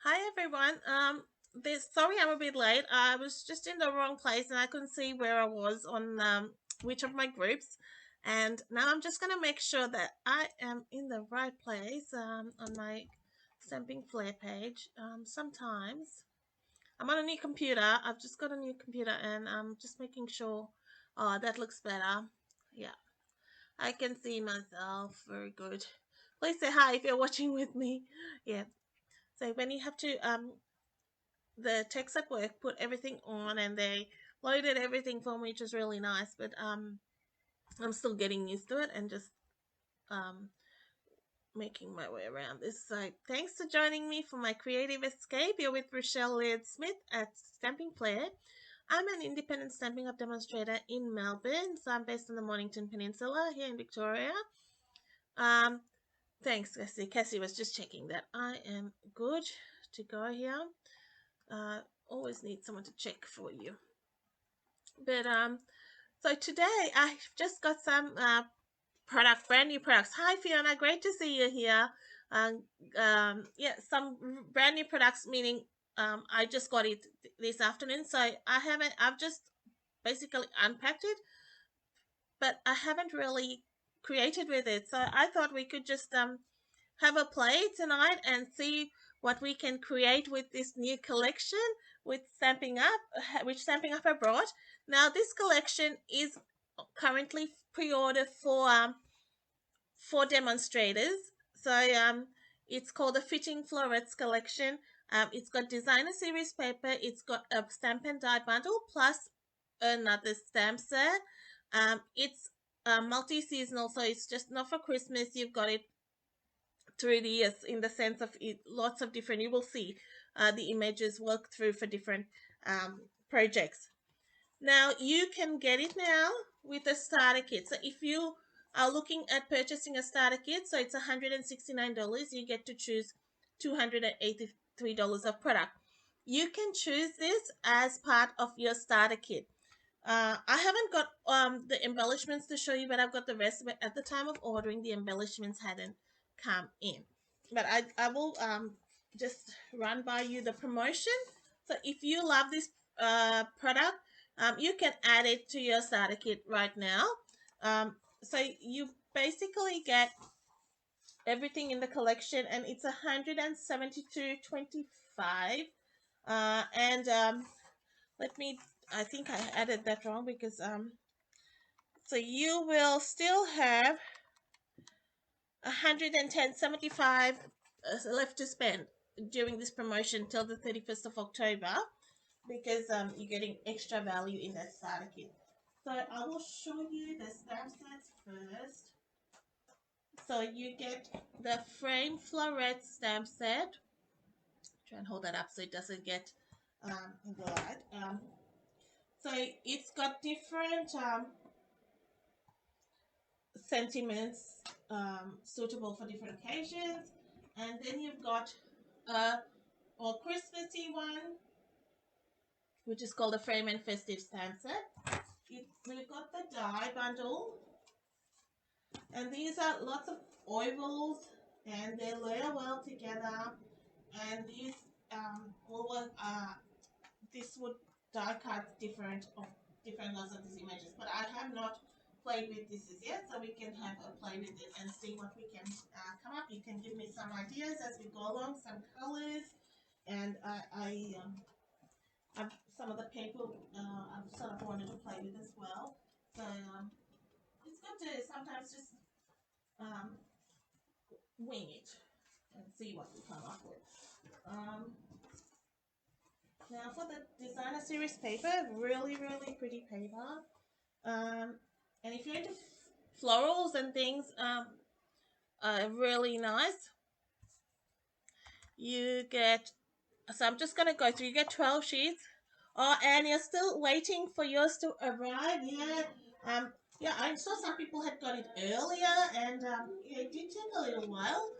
Hi everyone. Sorry I'm a bit late. I was just in the wrong place and I couldn't see where I was on which of my groups. And now I'm just gonna make sure that I am in the right place on my Stamping Flair page. Sometimes I'm on a new computer. I've just got a new computer and I'm just making sure. Oh, that looks better. Yeah, I can see myself. Very good. Please say hi if you're watching with me. Yeah. So when you have to the techs at work put everything on and they loaded everything for me, which is really nice. But I'm still getting used to it and just um, making my way around this. So thanks for joining me for my creative escape. You're with Rochelle Laird Smith at Stamping Flair. I'm an independent Stampin' Up demonstrator in Melbourne, so I'm based on the Mornington Peninsula here in Victoria. Um, Thanks, Cassie. Cassie was just checking that I am good to go here. Uh, Always need someone to check for you. But so today I've just got some brand new products. Hi Fiona, great to see you here. Um, yeah, some brand new products, meaning I just got it this afternoon, so I've just basically unpacked it, but I haven't really created with it. So I thought we could just have a play tonight and see what we can create with this new collection with Stamping Up, which Stamping Up I brought. Now, this collection is currently pre-order for demonstrators. So it's called the Fitting Florets Collection. It's got designer series paper. It's got a stamp and die bundle plus another stamp set. It's multi-seasonal, so it's just not for Christmas. You've got it through the years in the sense of it, lots of different. You will see the images work through for different projects. Now you can get it now with a starter kit. So if you are looking at purchasing a starter kit, so it's $169. You get to choose $283 of product. You can choose this as part of your starter kit. I haven't got the embellishments to show you, but I've got the rest of it. At the time of ordering, the embellishments hadn't come in. But I will just run by you the promotion. So if you love this product, you can add it to your starter kit right now. So you basically get everything in the collection, and it's 172.25. And let me. I think I added that wrong because so you will still have 110.75 left to spend during this promotion till the 31st of October because you're getting extra value in that starter kit. So I will show you the stamp sets first. So you get the frame floret stamp set. Try and hold that up so it doesn't get in the light. So it's got different sentiments suitable for different occasions. And then you've got a or Christmassy one, which is called the Frame and Festive Stamp Set. We've got the die bundle, and these are lots of oivals, and they layer well together. And these will work. This would die cut different lots of these images, but I have not played with this as yet, so we can have a play with it and see what we can come up. You can give me some ideas as we go along, some colors, and I've, some of the people I've sort of wanted to play with as well. So it's good to sometimes just um, wing it and see what we come up with. Um, Now for the designer series paper, really, really pretty paper. And if you're into florals and things, really nice. You get, so I'm just going to go through, you get 12 sheets. Oh, and you're still waiting for yours to arrive. Yeah. Yeah, I saw some people had got it earlier, and yeah, it did take a little while.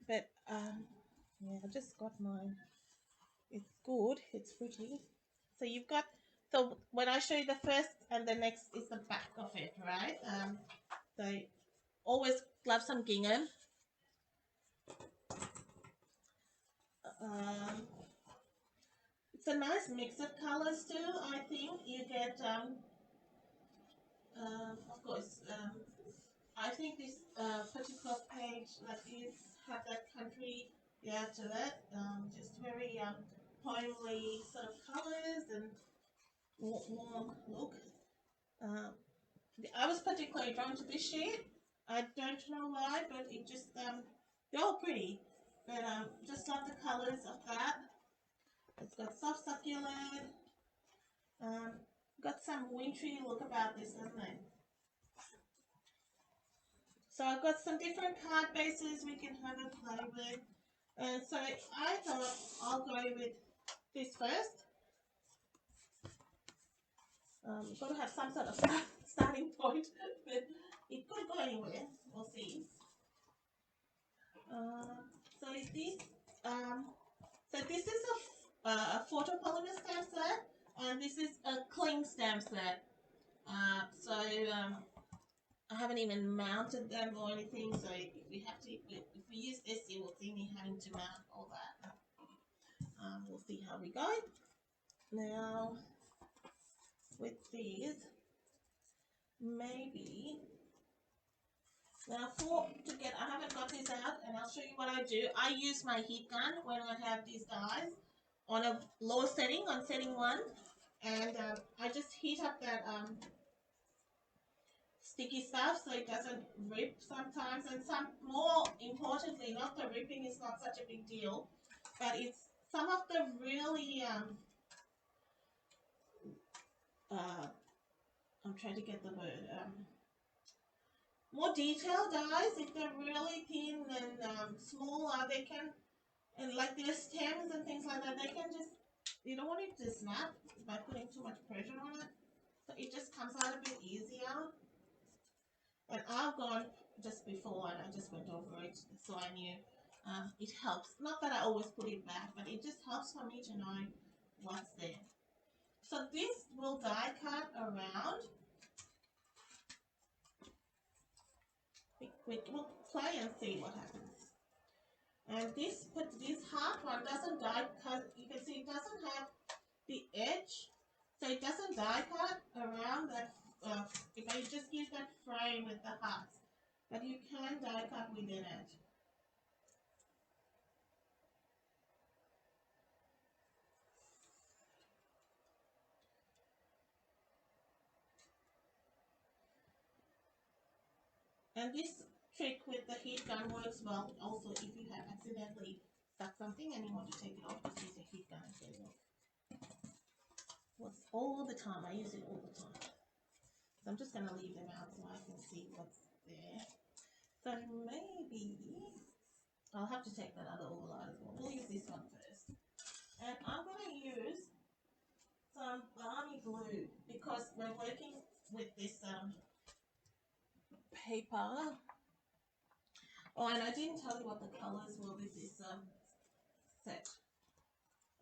But yeah, I just got mine. It's good. It's pretty. So you've got. So when I show you the first and the next is the back of it, right? So always love some gingham. Um, it's a nice mix of colors too. I think you get, of course, I think this particular page like is have that country yeah to it. Just very homely sort of colors and warm look. Um, I was particularly drawn to this shade. I don't know why, but it just they're all pretty. But just love the colors of that. It's got soft succulent. Um, got some wintry look about this, isn't it? So I've got some different card bases we can have a play with. And so I thought I'll go with this first. You've got to have some sort of starting point, but it could go anywhere. We'll see. So this, um, so this is a photopolymer stamp set, and this is a cling stamp set. So I haven't even mounted them or anything. So if we use this, you will see me having to mount all that. We'll see how we go. Now with these, maybe. Now I haven't got this out, and I'll show you what I do. I use my heat gun when I have these dies on a low setting, on setting 1, and I just heat up that sticky stuff so it doesn't rip sometimes, and more importantly, not the ripping is not such a big deal, but it's some of the really uh, I'm trying to get the word more detailed dies. If they're really thin and smaller, they can, and like their stems and things like that, they can just, you don't want it to snap by putting too much pressure on it, so it just comes out a bit easier. And I've gone just before and I just went over it, so I knew it helps. Not that I always put it back, but it just helps for me to know what's there. So this will die cut around. We'll play and see what happens. And this hard one doesn't die cut. You can see it doesn't have the edge, so it doesn't die cut around that. If I just use that frame with the hearts, but you can die cut within it. And this trick with the heat gun works well also if you have accidentally stuck something and you want to take it off, just use a heat gun and get it off. Works all the time. I use it all the time. So I'm just going to leave them out so I can see what's there. So maybe I'll have to take that other oval out as well. We'll use this one first. And I'm going to use some balmy glue because we're working with this paper. Oh, and I didn't tell you what the colors were with this set.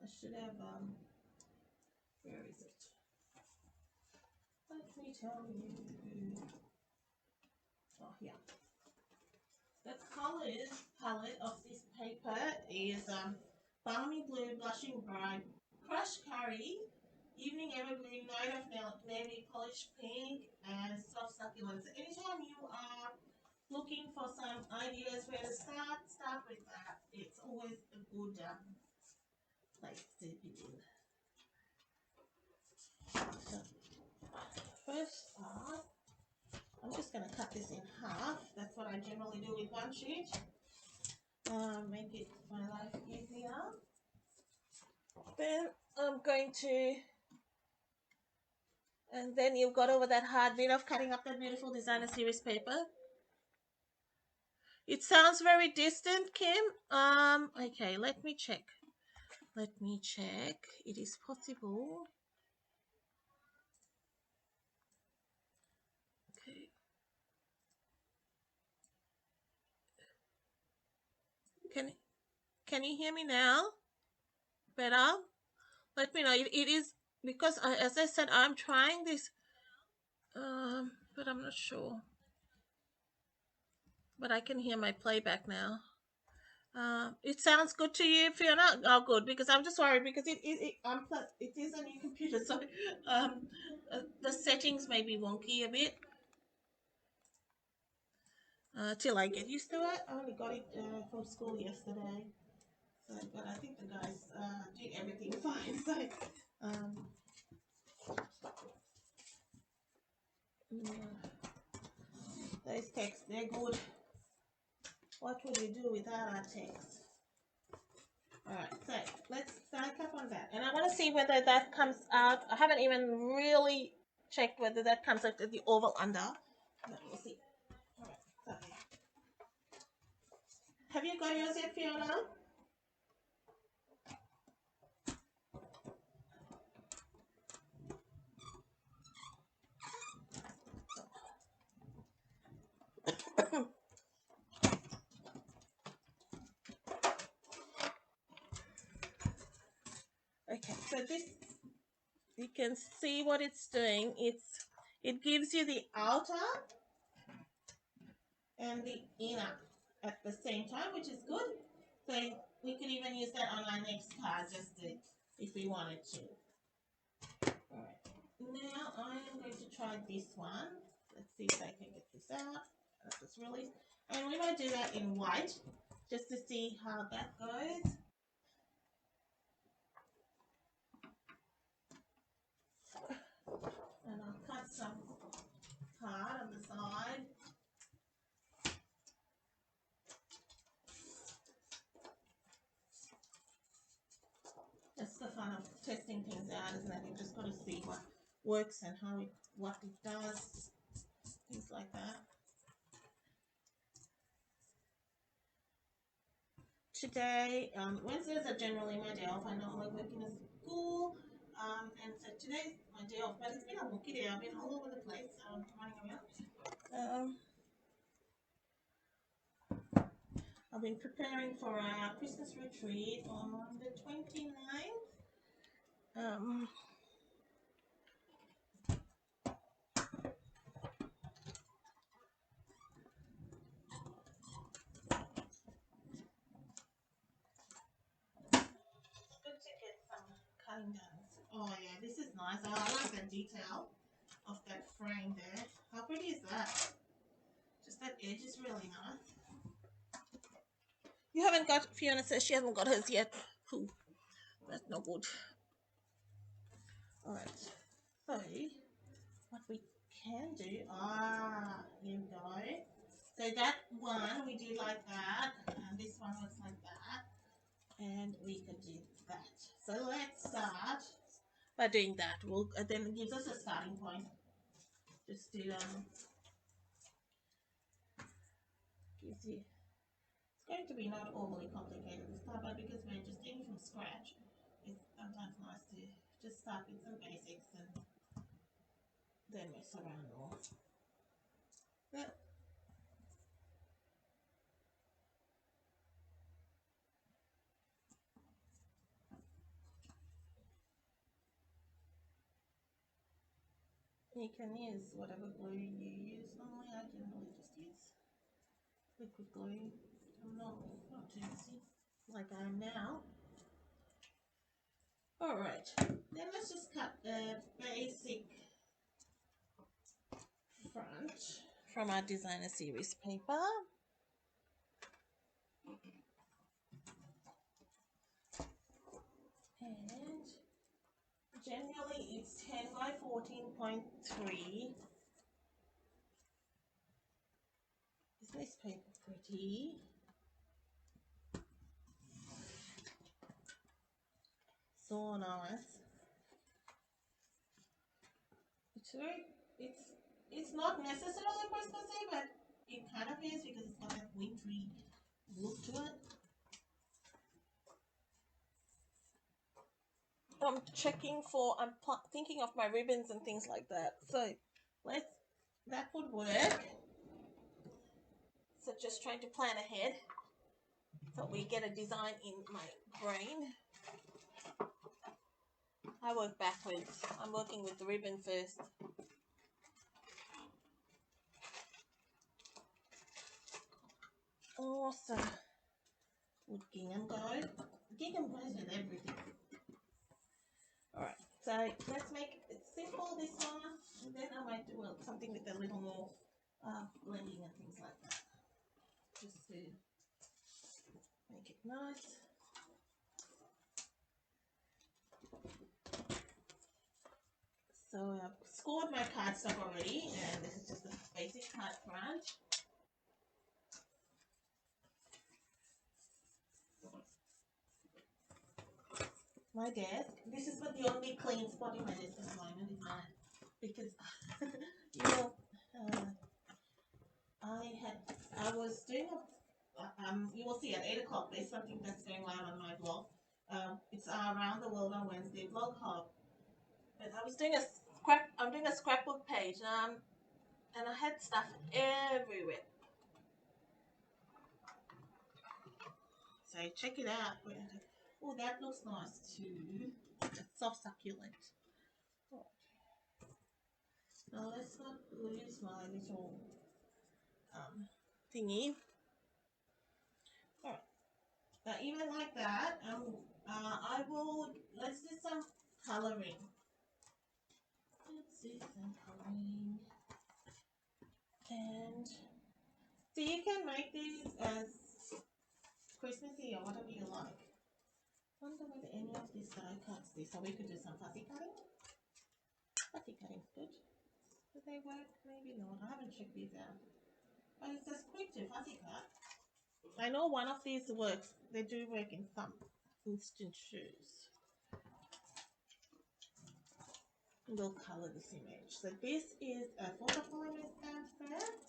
I should have, where is it? Let me tell you. Oh, yeah. The colors palette of this paper is balmy blue, blushing bright, crushed curry, evening evergreen, night of navy, polished pink, and soft succulents. Anytime you are looking for some ideas where to start with that. It's always a good place to begin. So first off, I'm just going to cut this in half. That's what I generally do with one sheet. Make it my life easier. Then I'm going to, and then you've got over that hard bit of cutting up that beautiful designer series paper. It sounds very distant, Kim. Okay, let me check. It is possible. Okay. Can you hear me now? Better? Let me know. It is because as I said, I'm trying this, but I'm not sure. But I can hear my playback now. It sounds good to you, Fiona. Oh, good, because I'm just worried because it is a new computer, so the settings may be wonky a bit till I get used to it. I only got it from school yesterday, so but I think the guys did everything fine. So um, yeah, those texts, they're good. What would you do without our text? Alright, so let's back up on that. And I want to see whether that comes out. I haven't even really checked whether that comes out at the oval under. But we'll see. Alright, so have you got yours yet, Fiona? Okay, so this, you can see what it's doing. It gives you the outer and the inner at the same time, which is good. So we could even use that on our next card just to, if we wanted to. Alright, now I am going to try this one. Let's see if I can get this out. That was released. And we might do that in white just to see how that goes. And I'll cut some card on the side. That's the fun of testing things out, isn't it? You've just got to see what works and what it does, things like that. Today, Wednesdays are generally my day off. I normally work in a school, and so today's my day off. But it's been a wonky day. I've been all over the place, running around. I've been preparing for our Christmas retreat on the 29th. Good to get some cutting done. Oh yeah, this is nice. Oh, I like the detail of that frame there. How pretty is that? Just that edge is really nice. You haven't got, Fiona says she hasn't got hers yet. Ooh, that's no good. Alright, so what we can do, here we go. So that one we do like that, and this one looks like that, and we could do that. So let's start by doing that. We'll then it gives us a starting point. Just to gives you. It's going to be not overly complicated to start, but because we're just doing from scratch, it's sometimes nice to just start with some basics and then mess around more. But you can use whatever glue you use. Normally I generally just use liquid glue. I'm not too messy like I am now. Alright, then let's just cut the basic front from our designer series paper. And generally it's 10 by 14.3. Isn't this paper pretty? So nice. It's not necessarily Christmassy, but it kind of is because it's got that wintry look to it. I'm checking for, thinking of my ribbons and things like that. So that would work. So just trying to plan ahead so we get a design in my brain. I work backwards. I'm working with the ribbon first. Awesome. would gingham go? Gingham goes with everything. Alright, so let's make it simple this one, and then I might do something with a little more blending and things like that, just to make it nice. So I've scored my cardstock already, and this is just a basic card front. My desk. This is the only clean spot in my desk at the moment, is mine, because you know, I was doing you will see at 8 o'clock. There's something that's going on my blog. It's around the world on Wednesday blog hub, and I was doing I'm doing a scrapbook page. And I had stuff everywhere. So check it out. Oh, that looks nice too. It's soft succulent. Oh. Now let's not lose my little thingy. Alright. Now even like that, let's do some coloring. And so you can make these as Christmassy or whatever you like. I wonder whether any of this die cuts this, so we could do some fuzzy cutting. Fuzzy cutting's good. Do they work? Maybe not. I haven't checked these out. But it says quick to fuzzy cut. I know one of these works. They do work in some instances. We'll color this image. So this is a photopolymer stamp set,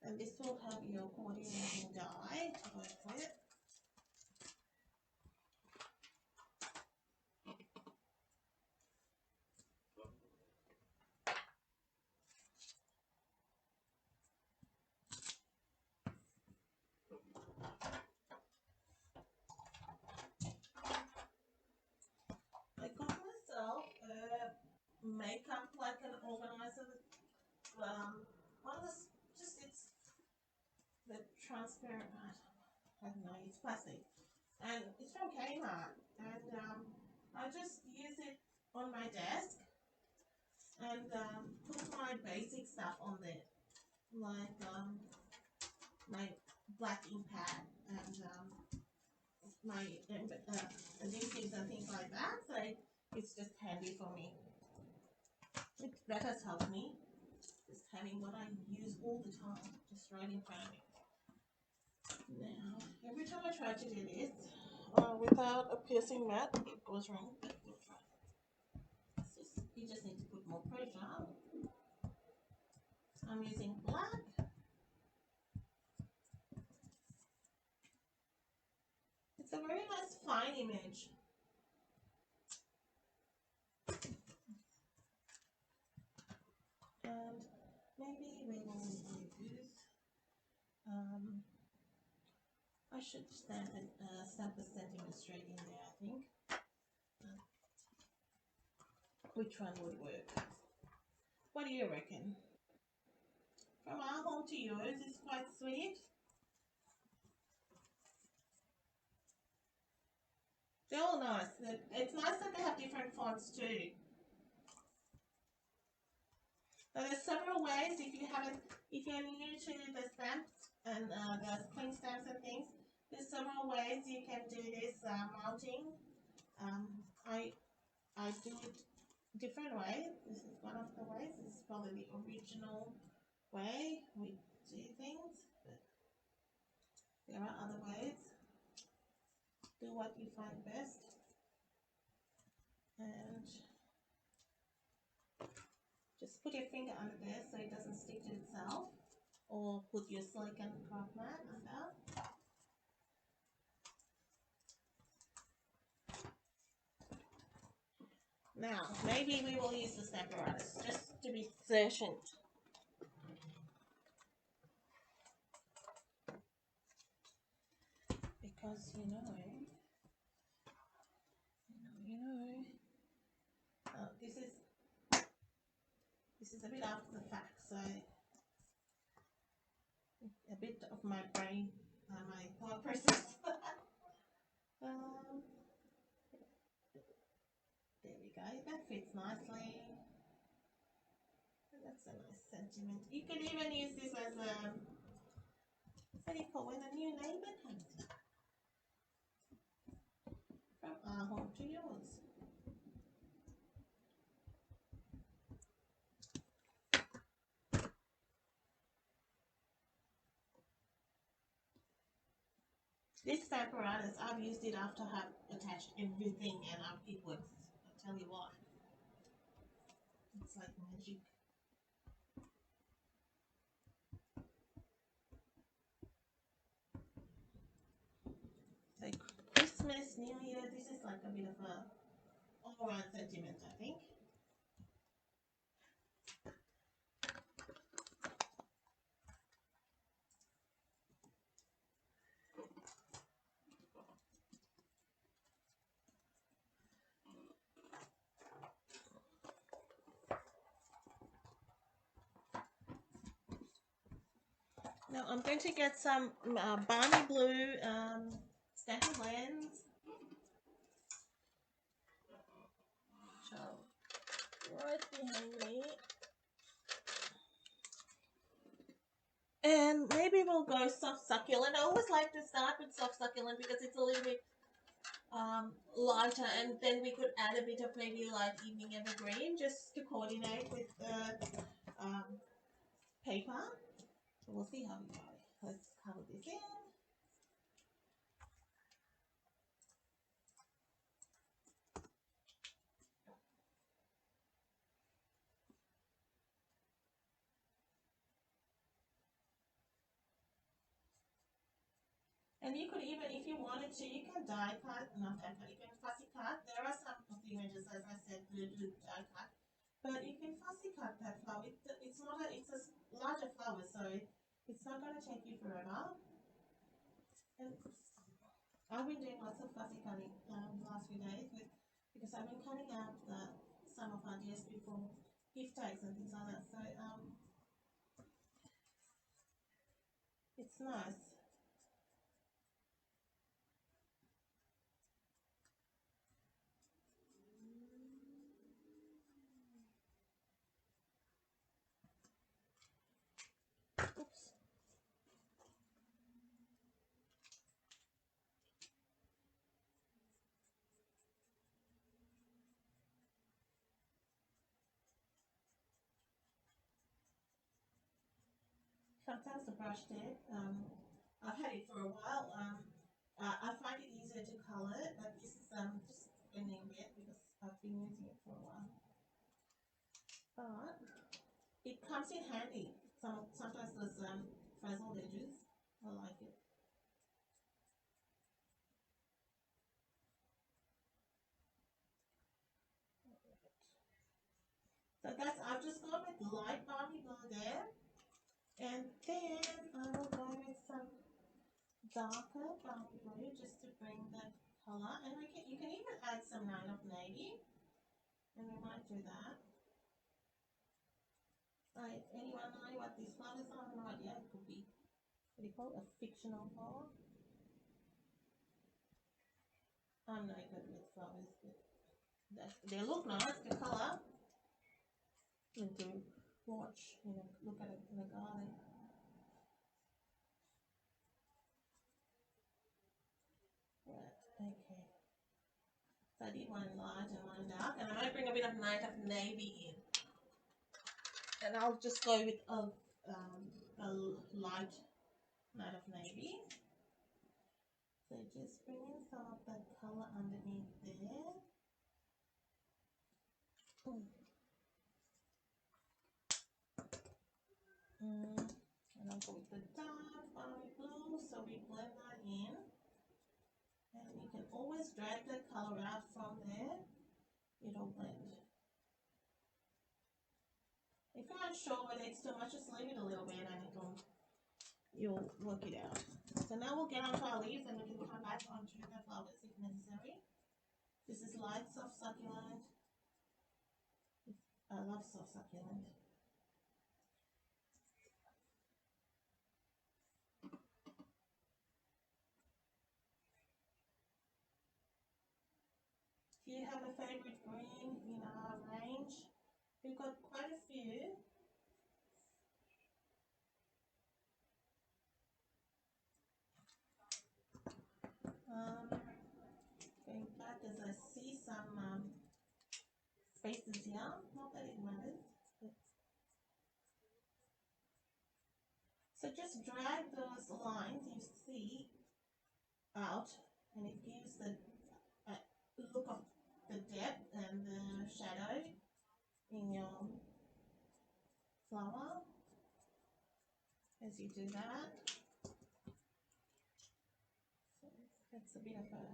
and this will have your coordinating die to work with. I got myself a makeup like an organizer. One of it's the transparent. I don't know. It's plastic, and it's from Kmart. And I just use it on my desk and put my basic stuff on there, like my black ink pad and my adhesives and things like that. So it's just handy for me. That has helped me, just having what I use all the time, just right in front of me. Now, every time I try to do this without a piercing mat, it goes wrong. But we'll try. You just need to put more pressure. I'm using black. It's a very nice fine image. And maybe we will use, I should stamp the sentiment straight in there, I think. Which one would work? What do you reckon? From our home to yours is quite sweet. They're all nice. It's nice that they have different fonts too. Now there's several ways if you're new to the stamps and the cling stamps and things. There's several ways you can do this mounting. I do it different ways. This is one of the ways. This is probably the original way we do things, but there are other ways. Do what you find best, and just put your finger under there so it doesn't stick to itself, or put your silicone craft mat under. Now, maybe we will use the stamp apparatus just to be certain. Because this is a bit after the fact, so a bit of my brain my thought process. um, there we go. That fits nicely. That's a nice sentiment. You can even use this as a, what do you call when a new neighbor comes in? From our home to yours. This apparatus, I've used it after I have attached everything and it works. I'll tell you why. It's like magic. So Christmas, New Year, this is like a bit of a all-around sentiment, I think. Now I'm going to get some Barney Blue Stampin' blends. So right behind me. And maybe we'll go soft succulent. I always like to start with soft succulent because it's a little bit lighter, and then we could add a bit of maybe light evening evergreen just to coordinate with the paper. So we'll see how we go. Let's cover this in. And you could even, if you wanted to, you can die cut, not die cut, you can fussy cut. There are some of the images, as I said, do die cut, but you can fussy cut that flower. It's not a, it's a larger flower, so it's not going to take you forever. And I've been doing lots of fussy cutting the last few days because I've been cutting out some of our ideas before gift tags and things like that. So it's nice. Oops. Sometimes the brush tip, I've had it for a while. I find it easier to color it, but this is just blending a bit because I've been using it for a while. But it comes in handy. Sometimes those frazzled edges, I like it. So that's, I've just gone with light Barney Blue there. And then I will go with some darker Barney Blue just to bring that color. And you can even add some Nine of Navy. And we might do that. Anyone know what this flower is? I have no idea. It could be, what do you call it? A fictional flower. I'm not good with flowers, but they look nice, the color. And to watch, look at it in the garden. Right, okay. So I did one light and one dark, and I might bring a bit of Night of Navy in. And I'll just go with a light Night of Navy. So just bring in some of that color underneath there. And I'll go with the dark Barney Blue, so we blend that in. And you can always drag the color out from there. It'll blend. If you're not sure whether it's too much, just leave it a little bit and you'll work it out. So now we'll get onto our leaves and we can come back onto the flowers if necessary. This is light soft succulent. I love soft succulent. If you have a favorite green in our range, we've got quite a few. Going back as I see some spaces here, not that it matters. So just drag those lines you see out, and it gives the look of the depth and the shadow in your flower as you do that. So that's a bit of a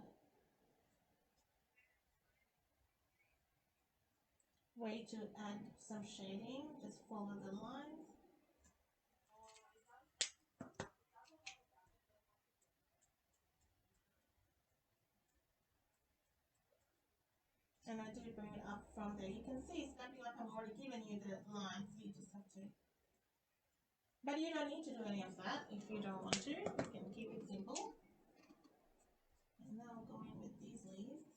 way to add some shading. Just follow the lines. And I do bring it up from there. You can see it's going to be like I've already given you the lines. You just have to. But you don't need to do any of that if you don't want to. You can keep it simple. And now I'll go in with these leaves.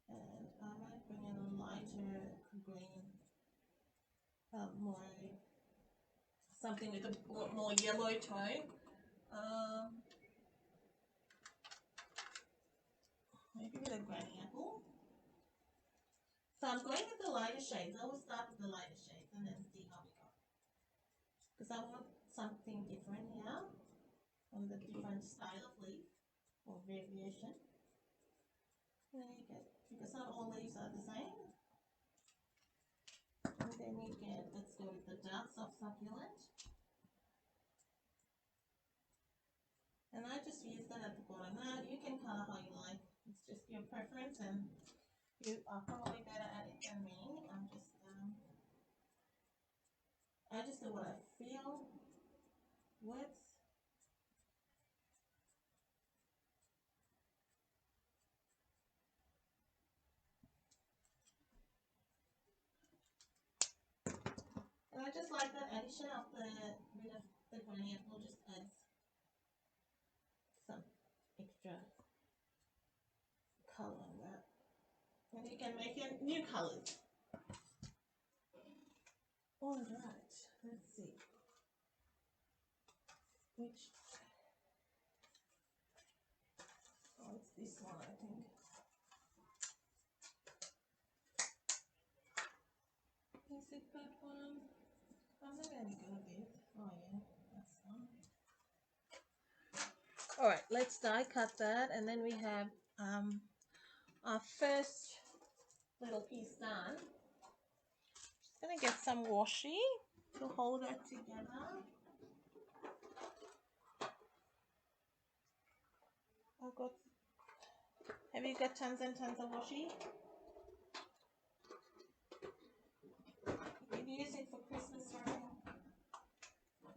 And I might bring in a lighter green. More something with a more yellow tone. Maybe with a granny apple. So I'm going with the lighter shades. I will start with the lighter shades and then see how we go. Because I want something different here on the different style of leaf or variation. Then you get, because not all leaves are the same. And then you get, let's go with the dark soft succulent. And I just use that at the bottom. Now you can color how you like. It's just your preference, and you are probably better at it than me. I just do what I feel works. And I just like that addition of the bit of the granny apple just adds some extra color on that. And you can make it new colors. Alright, let's see. Which, oh, it's this one, I think. Is it that one? I'm not going to go with it. Oh yeah, that's one. Alright, let's die cut that, and then we have our first little piece done. Just going to get some washi to hold that together. Have you got tons and tons of washi? You can use it for Christmas wrapping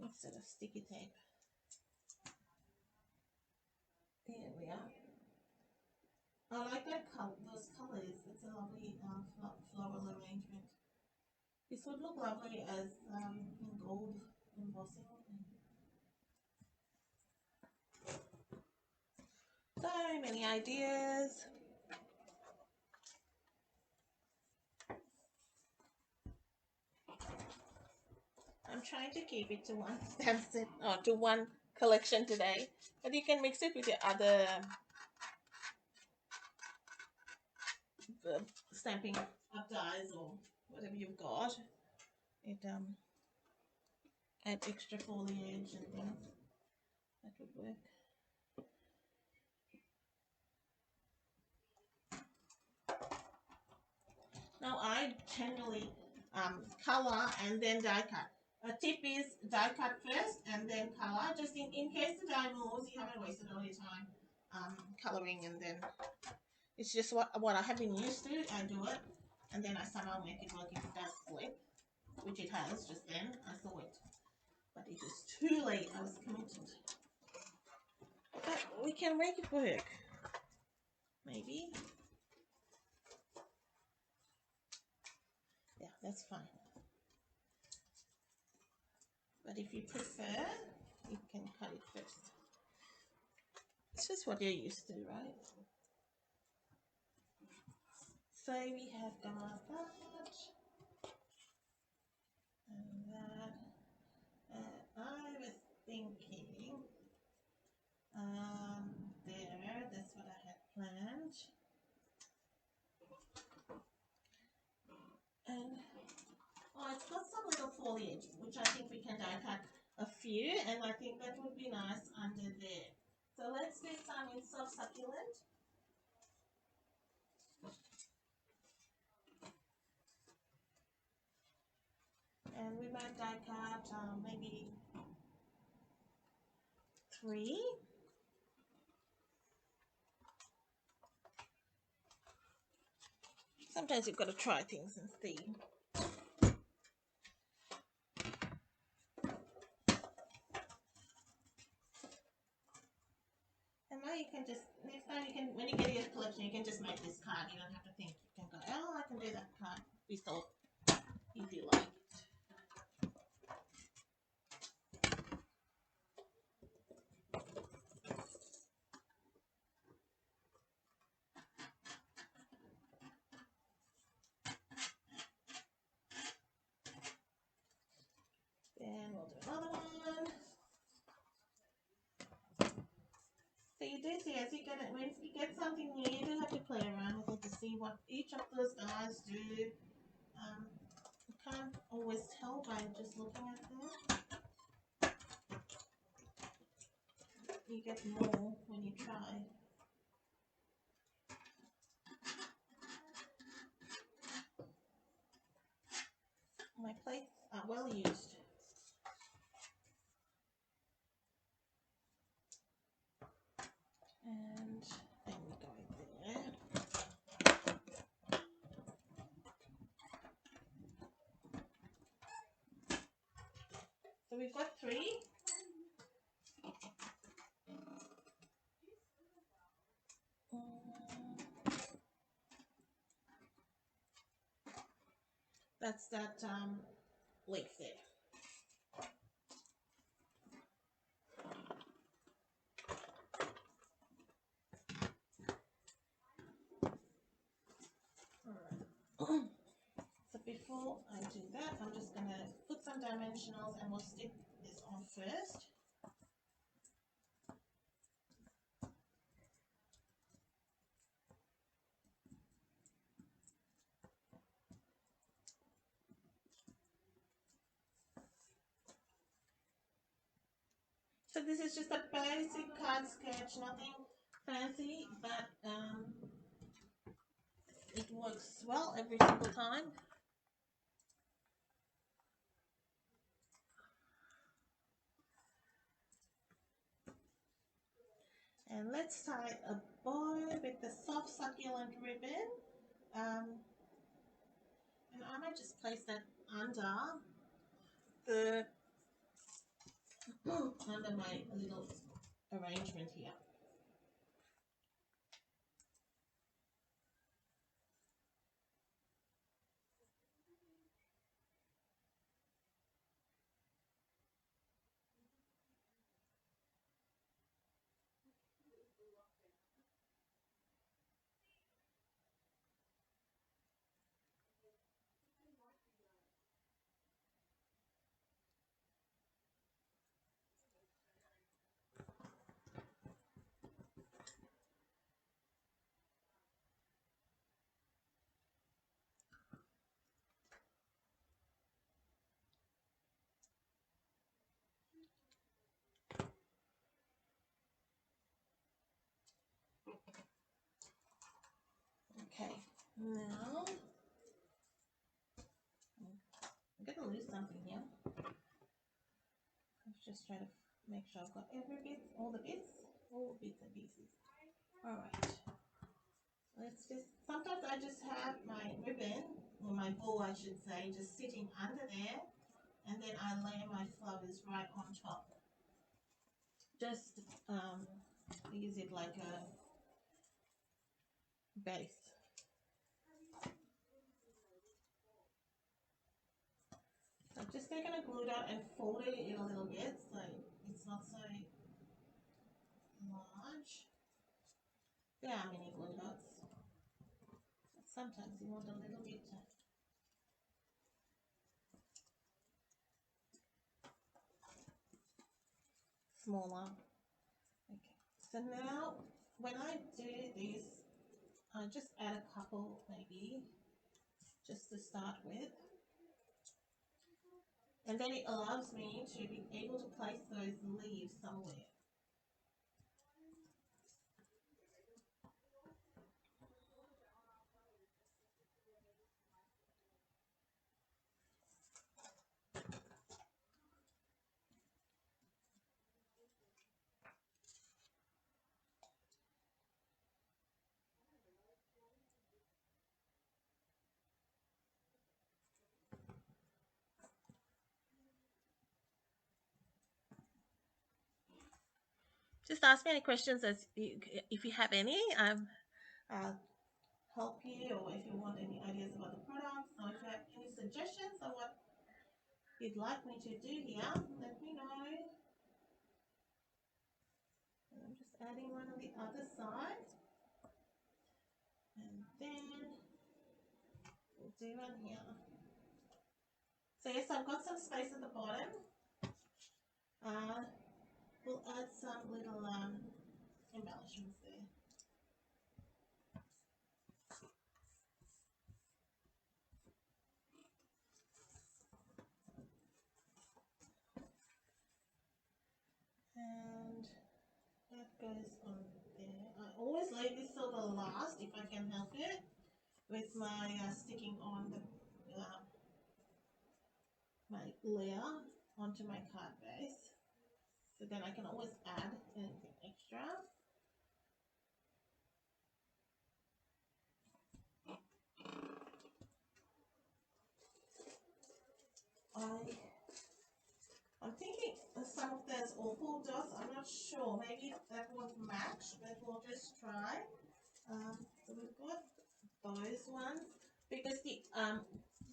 instead of sticky tape. Here we are. I like that those colors. It's a lovely floral arrangement. This would look lovely as in gold embossing. So many ideas. I'm trying to keep it to one stamp set or to one collection today, but you can mix it with your other Stampin' Up dies or whatever you've got. It adds extra foliage and things. That would work. Now I generally color and then die cut. A tip is die cut first and then color, just in case the die moves, you haven't wasted all your time coloring, and then it's just what I have been used to. I do it, and then I somehow make it work if it does slip, which it has just then. I saw it, but it was too late. I was committed. But we can make it work, maybe. Yeah, that's fine. But if you prefer, you can cut it first. It's just what you're used to, right? So we have got that and that. I was thinking, that's what I had planned. And oh, it's got some little foliage, which I think we can die cut a few, and I think that would be nice under there. So let's do some in soft succulent. And we might die cut maybe 3. Sometimes you've got to try things and see. And now you can just, next time you can, when you get your collection, you can just make this card. You don't have to think. You can go, oh, I can do that card. We thought you do like it. Then we'll do another one. So you do see, as you get it, when you get something new, you do have to play around with it to see what each of those guys do. You can't always tell by just looking at them. You get more when you try. My plates are well used. And then we go there. So we've got 3. That's that leaf there. Alright. So before I do that, I'm just going to put some dimensionals and we'll stick this on first. So this is just a basic card sketch, nothing fancy, but it works well every single time. And let's tie a bow with the soft succulent ribbon. And I might just place that under the under my little arrangement here. Okay, now I'm going to lose something here. Let's just try to make sure I've got every bit, all the bits, all bits and pieces. Alright, let's just, sometimes I just have my ribbon, or my bow I should say, just sitting under there, and then I lay my flowers right on top. Just use it like a base. So I've just taken a glue dot and folded it in a little bit so it's not so large. There are many glue dots. That's Sometimes you want a little bit smaller. Okay. So now when I do this, I just add a couple maybe just to start with. And then it allows me to be able to place those leaves somewhere. Just ask me any questions if you have any. I'll help you, or if you want any ideas about the products, or if you have any suggestions of what you'd like me to do here, let me know. And I'm just adding one on the other side. And then we'll do one here. So yes, I've got some space at the bottom. We'll add some little embellishments there. And that goes on there. I always leave this till the last if I can help it, with my sticking on the my layer onto my card base. So then I can always add anything extra. I'm thinking some of those opal dots, I'm not sure, maybe that won't match, but we'll just try. So we've got those ones, because the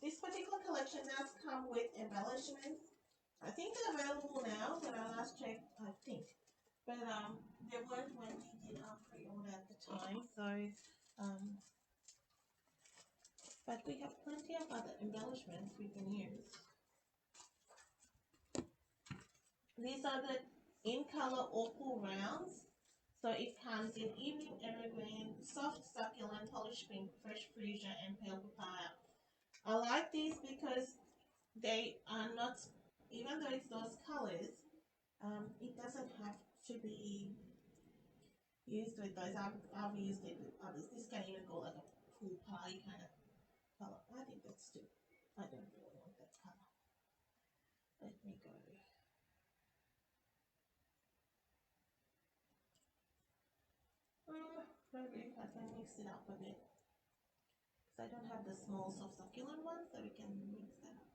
this particular collection does come with embellishments. I think they're available now when I last checked, I think. But they weren't when we did our pre-order at the time, so but we have plenty of other embellishments we can use. These are the in-color opal rounds. So it comes in evening evergreen, soft succulent, polished pink, fresh fuchsia, and pale papaya. I like these because they are not, even though it's those colors, it doesn't have to be used with those. I've used it with others. This can even go like a pool pie kind of color. I think that's too. I don't really want that color. Let me go. Maybe I can mix it up a bit. Because I don't have the small soft succulent one, so we can mix that up.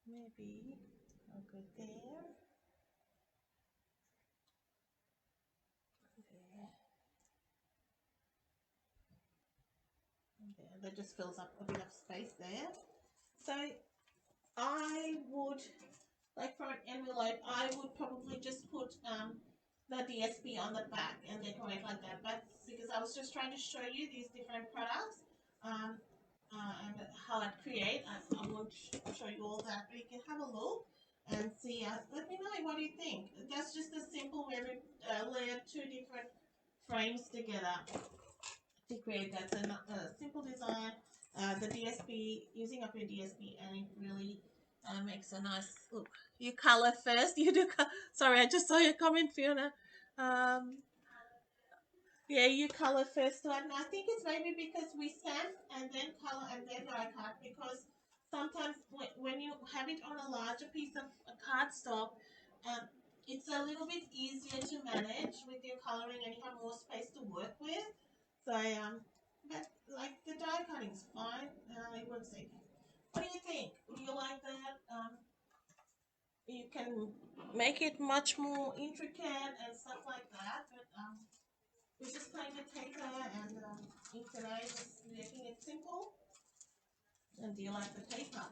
Maybe I'll go there. There. And there. That just fills up a bit of space there. So I would, like for an envelope, I would probably just put the DSP on the back and decorate like that. But because I was just trying to show you these different products and how I create, I won't show you all that, but you can have a look and see. Let me know, what do you think? That's just a simple way we layer two different frames together to create that. So simple design, the DSP, using up your DSP, and it really makes a nice look. You color first. You do. Sorry, I just saw your comment, Fiona. Um, yeah, you color first one. I think it's maybe because we stamp and then color and then dry cut. Because sometimes when you have it on a larger piece of cardstock, it's a little bit easier to manage with your coloring, and you have more space to work with. So but like the die cutting's fine. It works okay. What do you think? Do you like that? You can make it much more intricate and stuff like that, but we're just playing with paper, and in today just making it simple. And do you like the paper?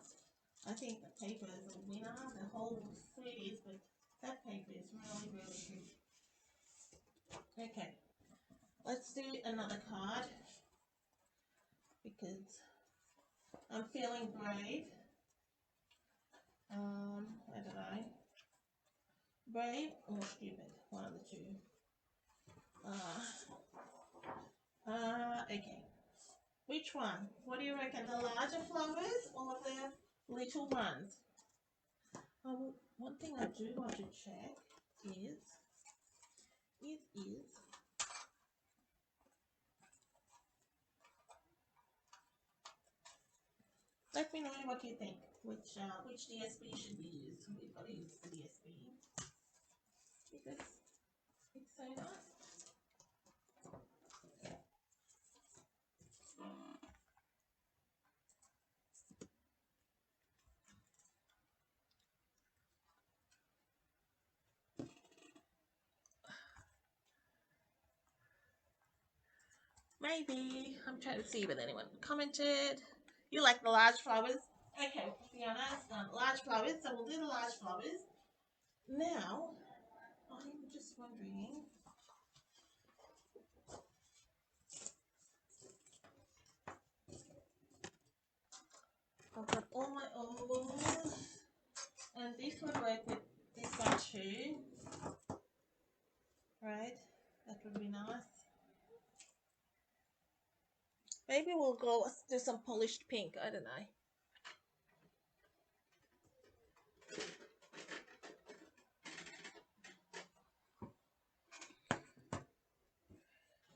I think the paper is a winner. The whole series, but That paper is really, really cute. Okay, let's do another card because I'm feeling brave. I don't know. Brave or stupid, one of the two. Okay. Which one? What do you reckon? The larger flowers or the little ones? One thing I do want to check is let me know what you think. Which DSP should we use? We've got to use the DSP because it's so nice. Maybe I'm trying to see if anyone commented. You like the large flowers? Okay, Fiona's done large flowers, so we'll do the large flowers. Now, I'm just wondering. I've got all my oils, and this would work with this one too, right? That would be nice. Maybe we'll go do some polished pink. I don't know.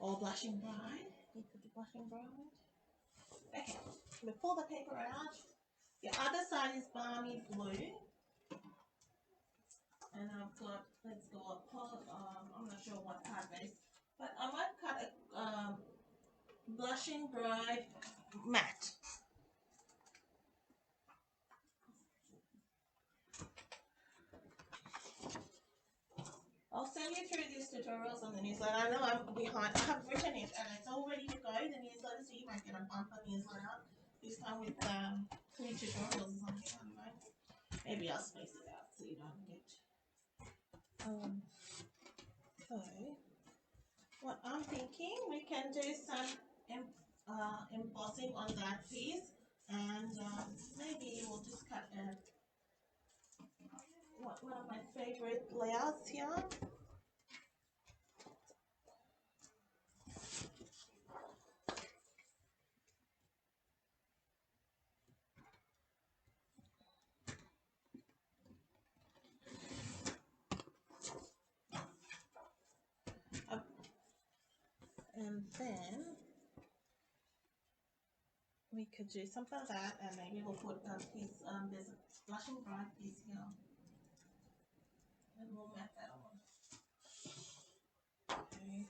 Or blushing bride. You could do blushing bride. Okay, we pull the paper out. The other side is balmy blue. And I've got, let's go up, I'm not sure what card base, but I might cut a blushing bride matte. I'll send you through these tutorials on the newsletter. I know I'm behind. I have written it and it's all ready to go. The newsletter, so you might get a bumper newsletter this time with 3 tutorials or something. I don't know. Maybe I'll space it out so you don't get. So what I'm thinking, we can do some embossing on that piece, and maybe we'll just cut one of my favorite layouts here. And then we could do something like that, and maybe we'll put a piece, there's a blushing bride piece here, and we'll mat that on. Okay.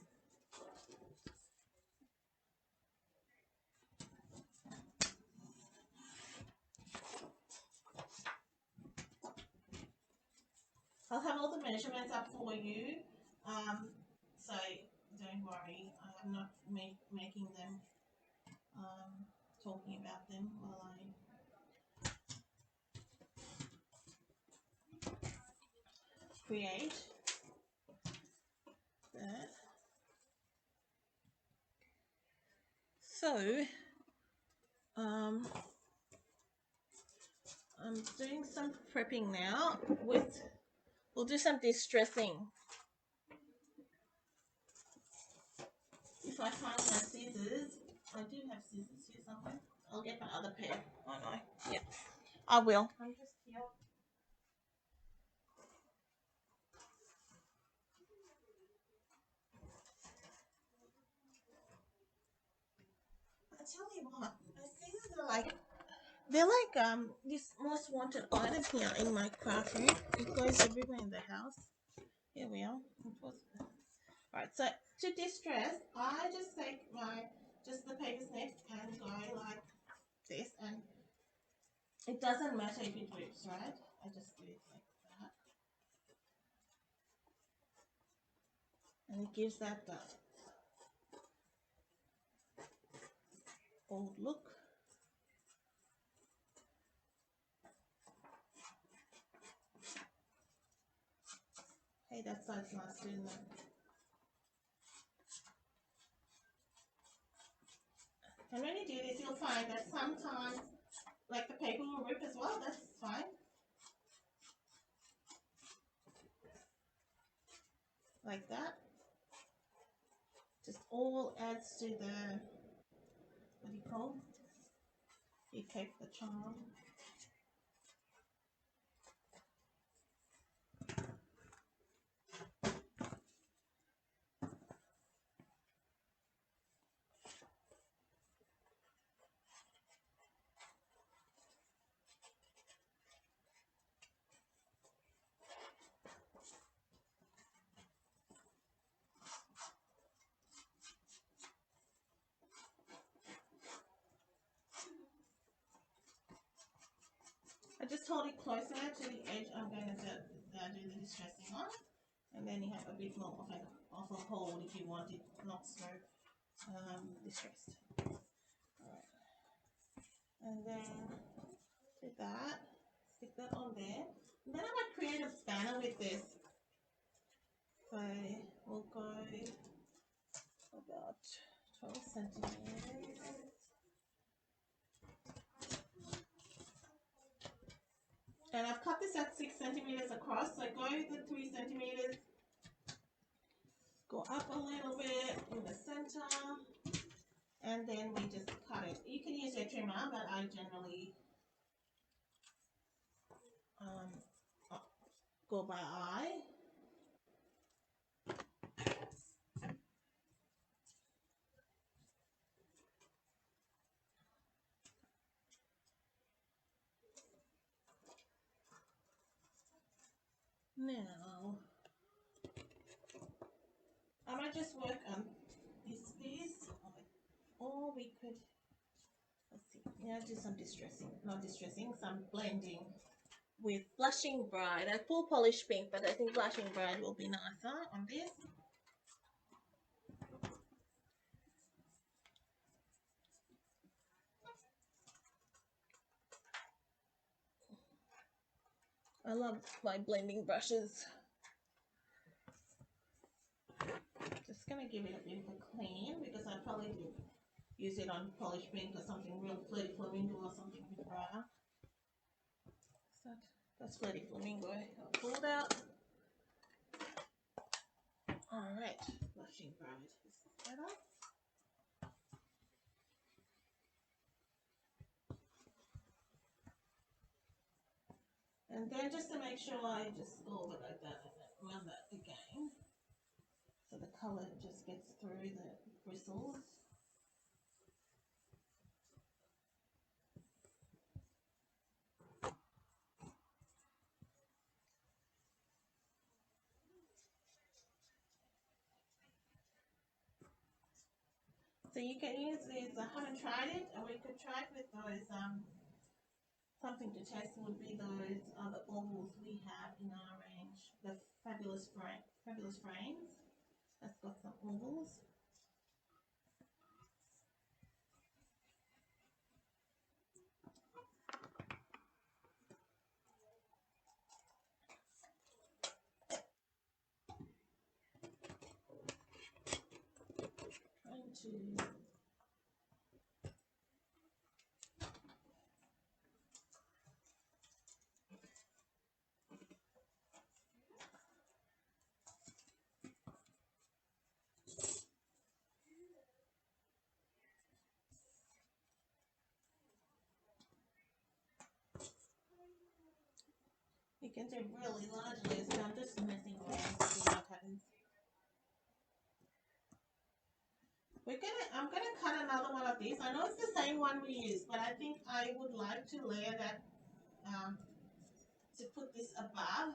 I'll have all the measurements up for you, so don't worry, I'm not making them, talking about them while I create that. So, I'm doing some prepping now we'll do some distressing. If I find my scissors, I do have scissors here somewhere. I'll get my other pair. Oh no, yeah, I will. I'm just here. I tell you what, my scissors are like, they're like this most wanted item here in my craft room. It goes everywhere in the house. Here we are. Alright, so to distress, I just take just the paper snip and go like this, and it doesn't matter if it rips, right? I just do it like that. And it gives that old look. that's nice, isn't it? And when you do this, you'll find that sometimes, like the paper will rip as well. That's fine. Like that. Just all adds to the, what do you call? You take the charm. I just hold it closer to the edge. I'm going to do the distressing on, and then you have a bit more of a hold if you want it not so distressed. Alright, and then do that. Stick that on there. And then I might create a banner with this. So we'll go about 12 centimeters. And I've cut this at 6 centimeters across, so go the 3 centimeters, go up a little bit in the center, and then we just cut it. You can use your trimmer, but I generally go by eye. Now, I might just work on this piece, or we could, let's see, yeah, do some distressing, not distressing, some blending with Blushing Bride. I pull Polish Pink, but I think Blushing Bride will be nicer on this. I love my blending brushes. Just gonna give it a bit of a clean because I probably do use it on Polish Pink or something real flirty flamingo or something a bit brighter. That's flirty flamingo. I'll pull it out. Alright, Blushing Bride. This is better. And then just to make sure I just go over like that and then run that again. So the color just gets through the bristles. So you can use these, I haven't tried it, and we could try it with those, something to test would be those other ovals we have in our range. The Fabulous Frames. That's got some ovals. Trying to you can do really large layers, so I'm just messing around to see what happens. I'm gonna cut another one of these. I know it's the same one we used, but I think I would like to layer that, to put this above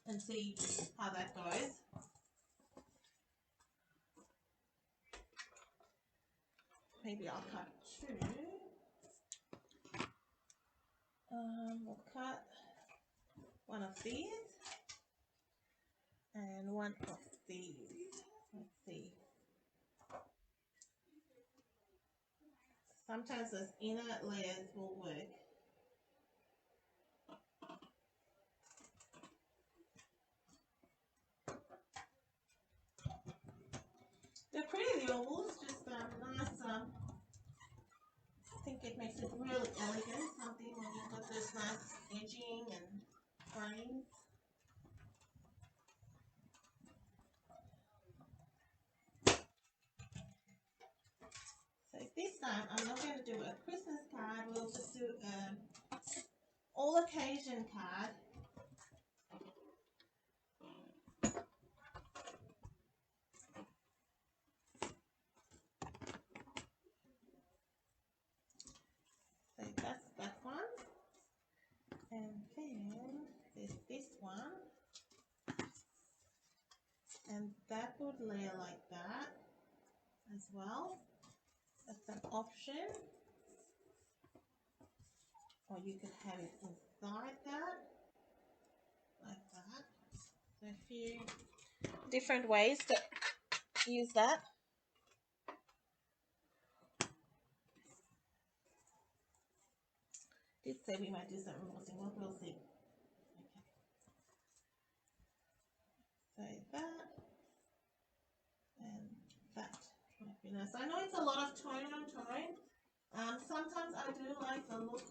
and see how that goes. Maybe I'll cut two. We'll cut one of these and one of these. Let's see. Sometimes those inner layers will work. yours, just nice. I think it makes it really elegant. Something when you've got this nice edging and frames. So this time I'm not going to do a Christmas card. We'll just do an all occasion card. So that's that one. And then there's this one. And that would layer like that as well. That's an option. Or you could have it inside that, like that. So a few different ways to use that. Did say we might do some embossing, we'll see. Okay. So that and that might be nice. I know it's a lot of tone on tone. Sometimes I do like the look.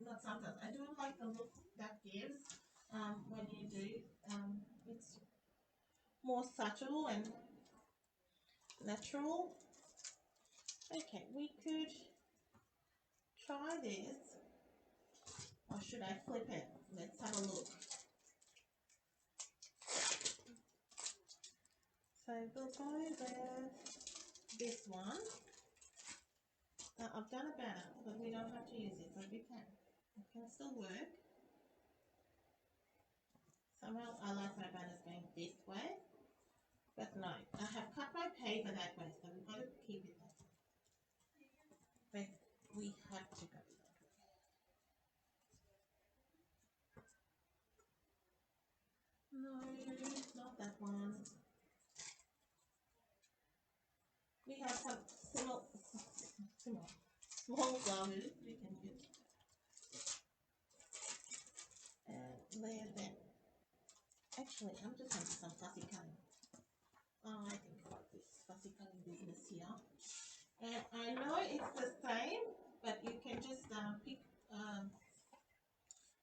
Not sometimes. I do like the look that gives when you do. It's more subtle and natural. Okay, we could try this. Or should I flip it? Let's have a look. So we'll go with this one. Now I've done a banner, but we don't have to use it, but we can. It can still work. Somehow I like my banners going this way, but no, I have cut my paper that way, so we've got to keep it that way. But we have to go that way. No, not that one. We have some small flowers we can use. And layer them. Actually, I'm just going to do some fussy cutting. I think about this fussy cutting business here. And I know it's the same, but you can just pick.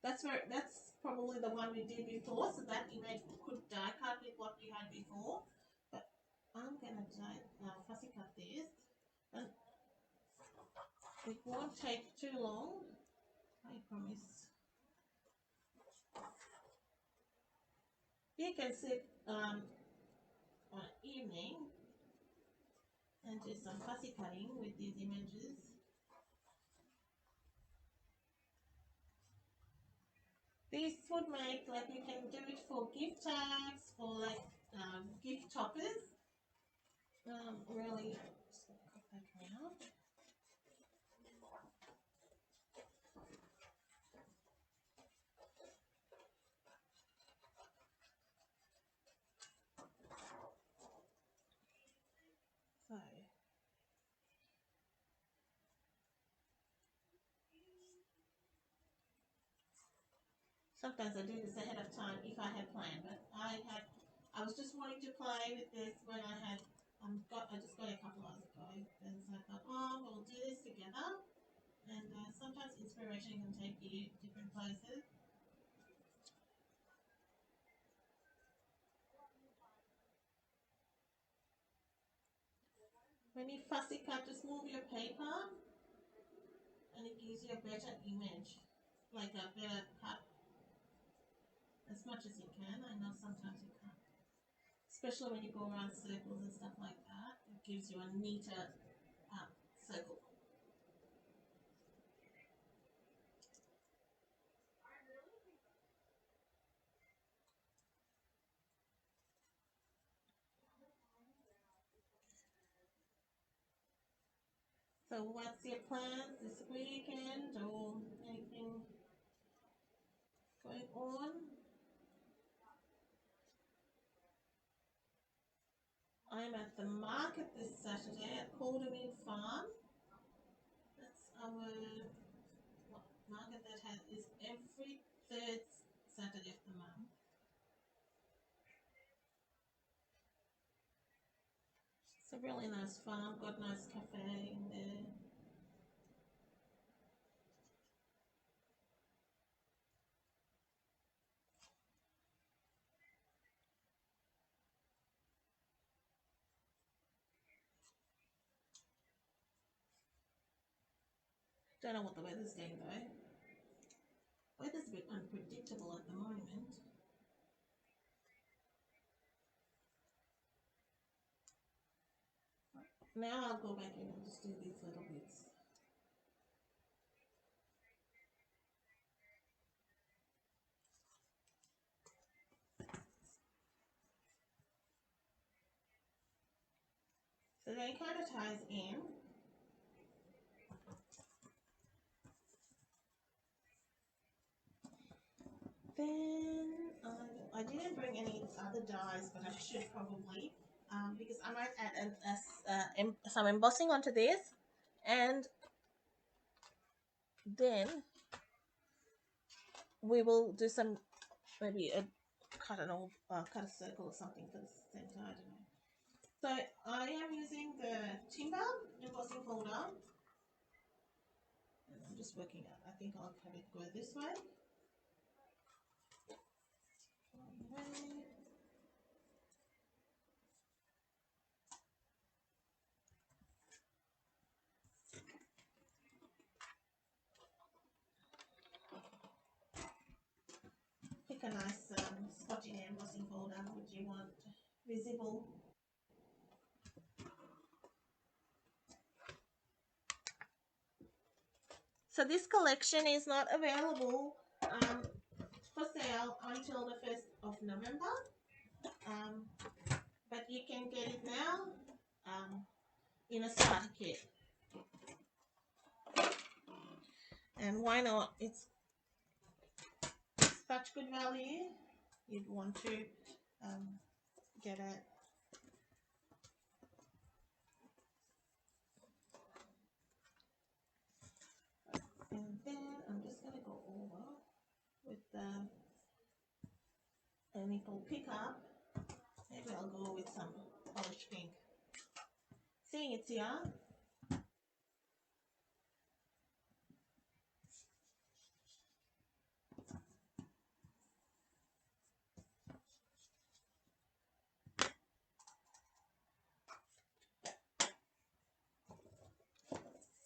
That's probably the one we did before, so that image could die cut with what we had before. But I'm gonna fussy cut this, and it won't take too long. I promise. You can sit on evening and do some fussy cutting with these images. This would make, like, you can do it for gift tags, for like gift toppers. Really, just gonna cut that around. So, sometimes I do this ahead of time if I had planned, but I was just wanting to play with this when I just got a couple hours ago, and so I thought, oh, we'll do this together. And sometimes inspiration can take you different places. When you fussy cut, just move your paper, and it gives you a better image, like a better cut, as much as you can. I know sometimes you can't, especially when you go around circles and stuff like that. It gives you a neater circle. So what's your plans this weekend or anything going on? I'm at the market this Saturday at Caldermead Farm. That's our market that is every third Saturday of the month. It's a really nice farm, got a nice cafe in there. Don't know what the weather's doing though. Weather's a bit unpredictable at the moment. Now I'll go back in and just do these little bits. So then it kind of ties in. Then I didn't bring any other dyes, but I should probably, because I might add some embossing onto this, and then we will do some, maybe cut a circle or something for the center. I don't know. So I am using the timber embossing folder, and I'm just working out. I think I'll have it go this way. Pick a nice spot in your embossing folder which you want visible. So this collection is not available for sale until the 1st of November. Um, but you can get it now in a starter kit. And why not? It's such good value. You'd want to get it. And then I'm just going to go over with the nickel pickup. Maybe I'll go with some polished pink. Seeing it's here.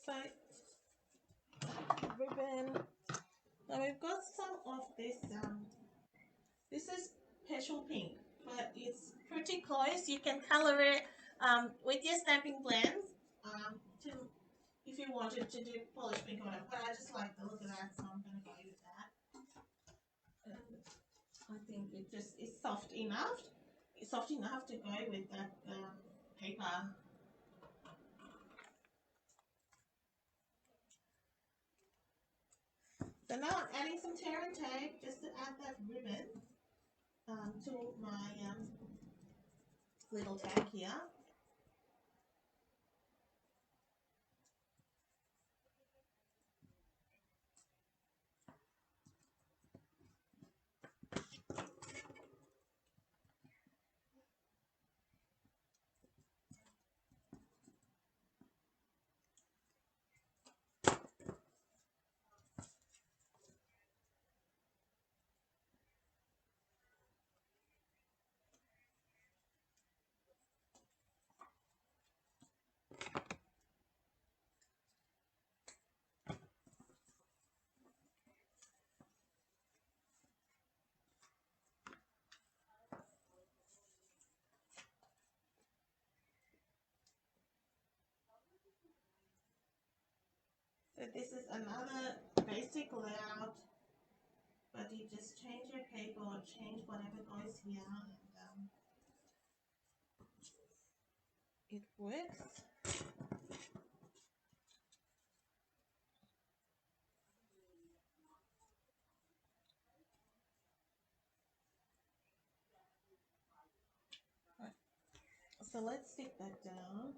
So ribbon. Now we've got some of this. This is petrol pink, but it's pretty close. You can color it with your stamping blends to if you wanted to do polish pink or whatever. But I just like the look of that, so I'm going to go with that. And I think it just is soft enough. It's soft enough to go with that paper. So now I'm adding some tear and tape just to add that ribbon to my little tag here. So this is another basic layout, but you just change your paper or change whatever goes here, and it works. Right. So let's stick that down.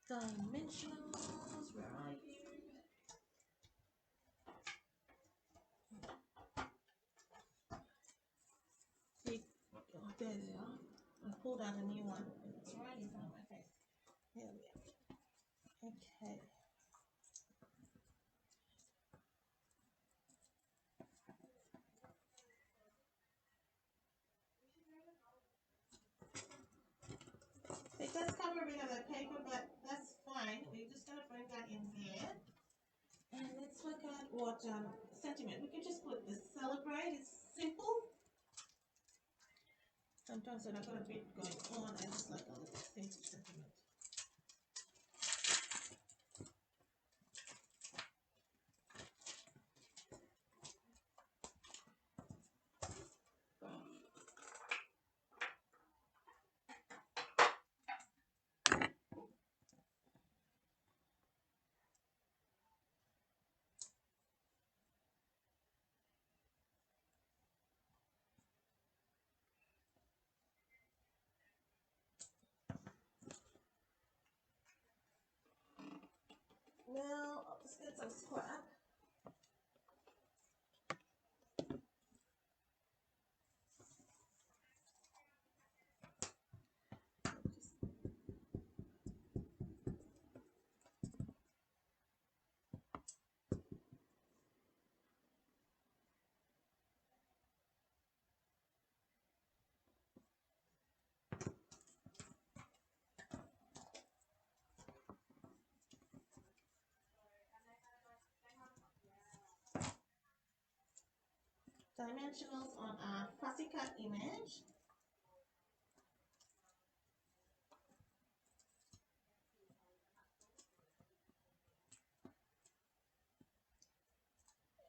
Dimensionals, where are you? See, oh, there they are. I pulled out a new one. It's right in front of my face. Here we are. Okay. It does cover a bit of the paper, but that's fine. We're just going to bring that in there. And let's look at what sentiment. We can just put the celebrate. It's simple. Sometimes when I've got a bit going on, I just like a little simple sentiment. Now, I'll just get some scrap. Dimensionals on our fussy cut image.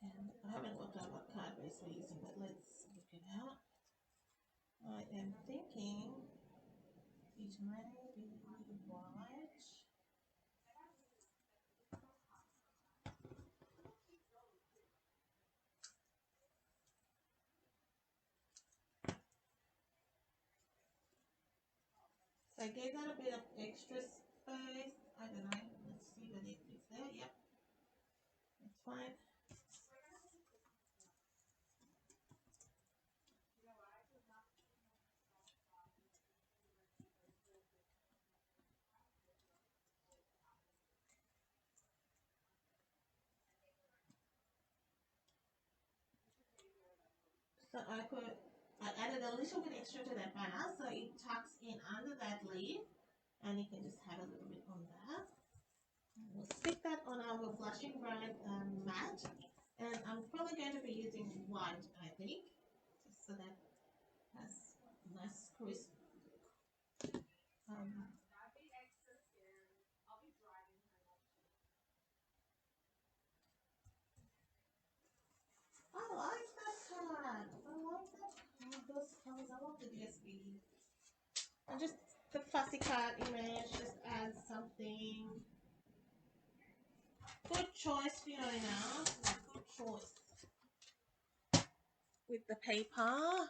And I haven't worked out what card base we're using, but let's look it out. I am thinking it may be white. So I gave that a bit of extra space. I don't know. Let's see whether it fits there. Yep. It's fine. So I added a little bit extra to that banner so it tucks in under that leaf, and you can just have a little bit on that. We'll stick that on our blushing bright mat, and I'm probably going to be using white, I think, just so that has nice crisp. I like that card. I like that. Those colors. I love the DSB. And just the fussy card image just adds something. Good choice, Fiona. Good choice with the paper.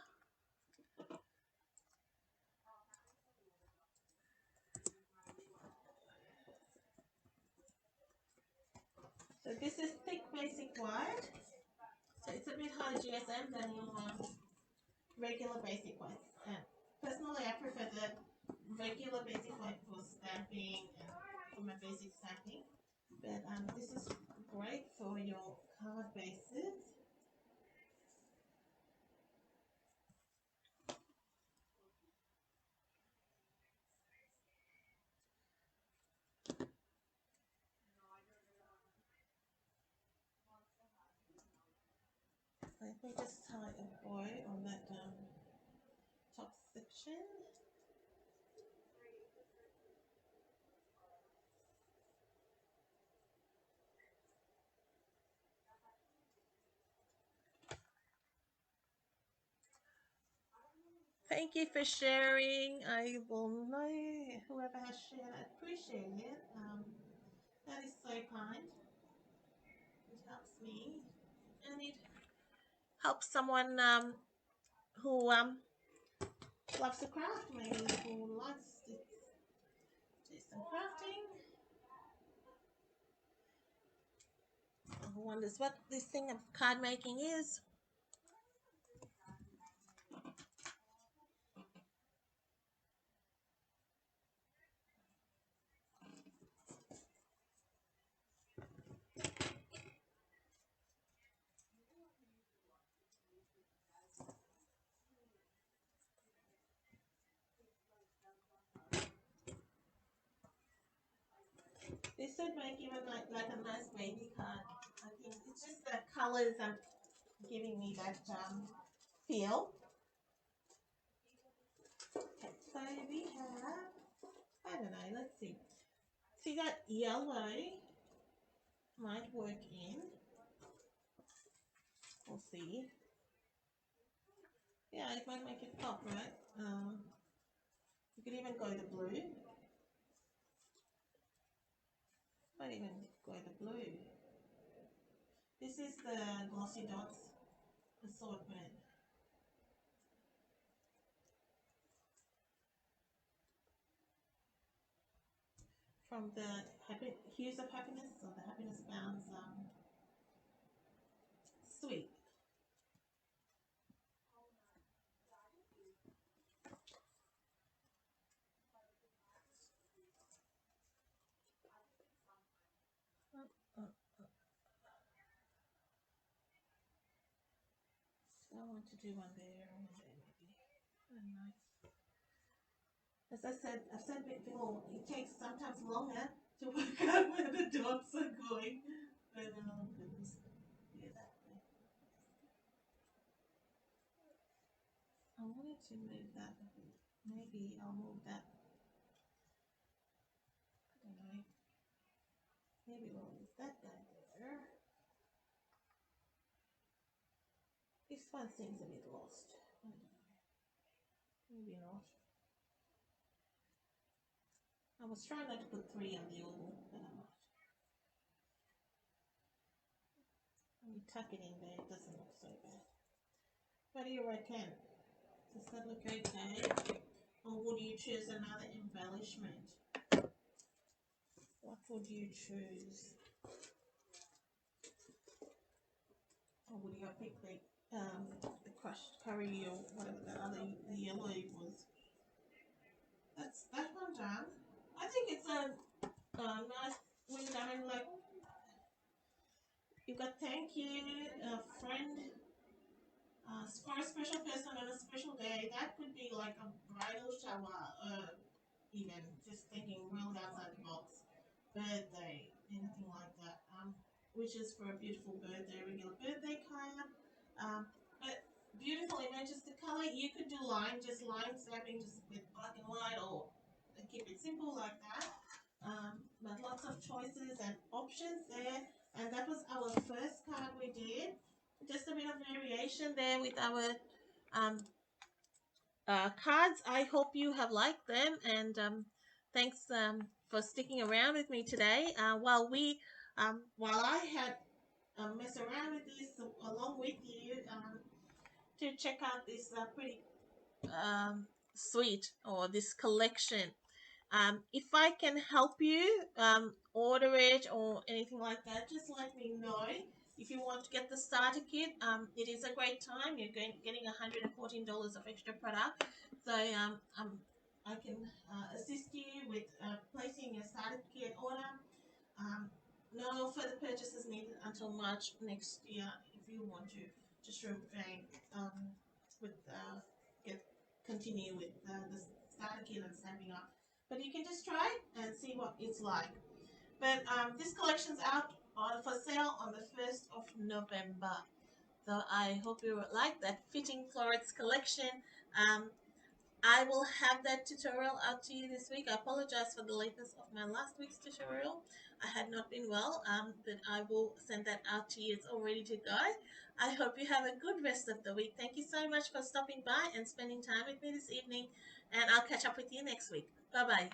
So this is thick basic white. So it's a bit higher GSM than your regular basic white. Personally, I prefer the regular basic white for stamping and for my basic stamping. But this is great for your card bases. Let me just tie a bow on that top section. Thank you for sharing. I will know whoever has shared. I appreciate it. That is so kind. It helps me, and it helps someone who loves to craft, maybe who likes to do some crafting. Who wonders what this thing of card making is? This would make even like a nice baby card. I think it's just the colors are giving me that feel. Okay, so we have, I don't know, let's see. See that yellow might work in. We'll see. Yeah, it might make it pop, right? You could even go the blue. Might even go the blue. This is the glossy dots assortment. From the Hues of Happiness or the Happiness Bounds suite. I want to do one there and one there maybe. Nice. As I said, I've said before, it takes sometimes longer to work out where the dots are going. But goodness, yeah, that way. I wanted to move that. Maybe I'll move that. I don't know. Maybe we'll move that guy there. This one seems a bit lost. I don't know. Maybe not. I was trying not to put 3 on the oval, but I'm not. When you tuck it in there, it doesn't look so bad. What do you reckon? Does that look okay? Or would you choose another embellishment? What would you choose? Or would you pick the crushed curry or whatever the other yellow was? That's that one done. I think it's a nice wing. I mean, like you got thank you, a friend, for a special person on a special day. That could be like a bridal shower, even just thinking real outside the box. Birthday, anything like that. Wishes for a beautiful birthday, regular birthday card. But beautiful images to color. You could do just line stamping, just with black and white, or keep it simple like that. But lots of choices and options there. And that was our first card we did. Just a bit of variation there with our um, cards. I hope you have liked them, and thanks for sticking around with me today. While I had mess around with this along with you to check out this pretty suite or this collection. If I can help you order it or anything like that, just let me know. If you want to get the starter kit, it is a great time. You're getting $114 of extra product. So I can assist you with placing your starter kit order. Um, no further purchases needed until March next year if you want to just remain with get continue with the starter kit and stamping up. But you can just try and see what it's like. But this collection's out for sale on the 1st of November. So I hope you like that Fitting Florets Collection. Um, I will have that tutorial out to you this week. I apologize for the lateness of my last week's tutorial. I had not been well, but I will send that out to you. It's all ready to go. I hope you have a good rest of the week. Thank you so much for stopping by and spending time with me this evening, and I'll catch up with you next week. Bye-bye.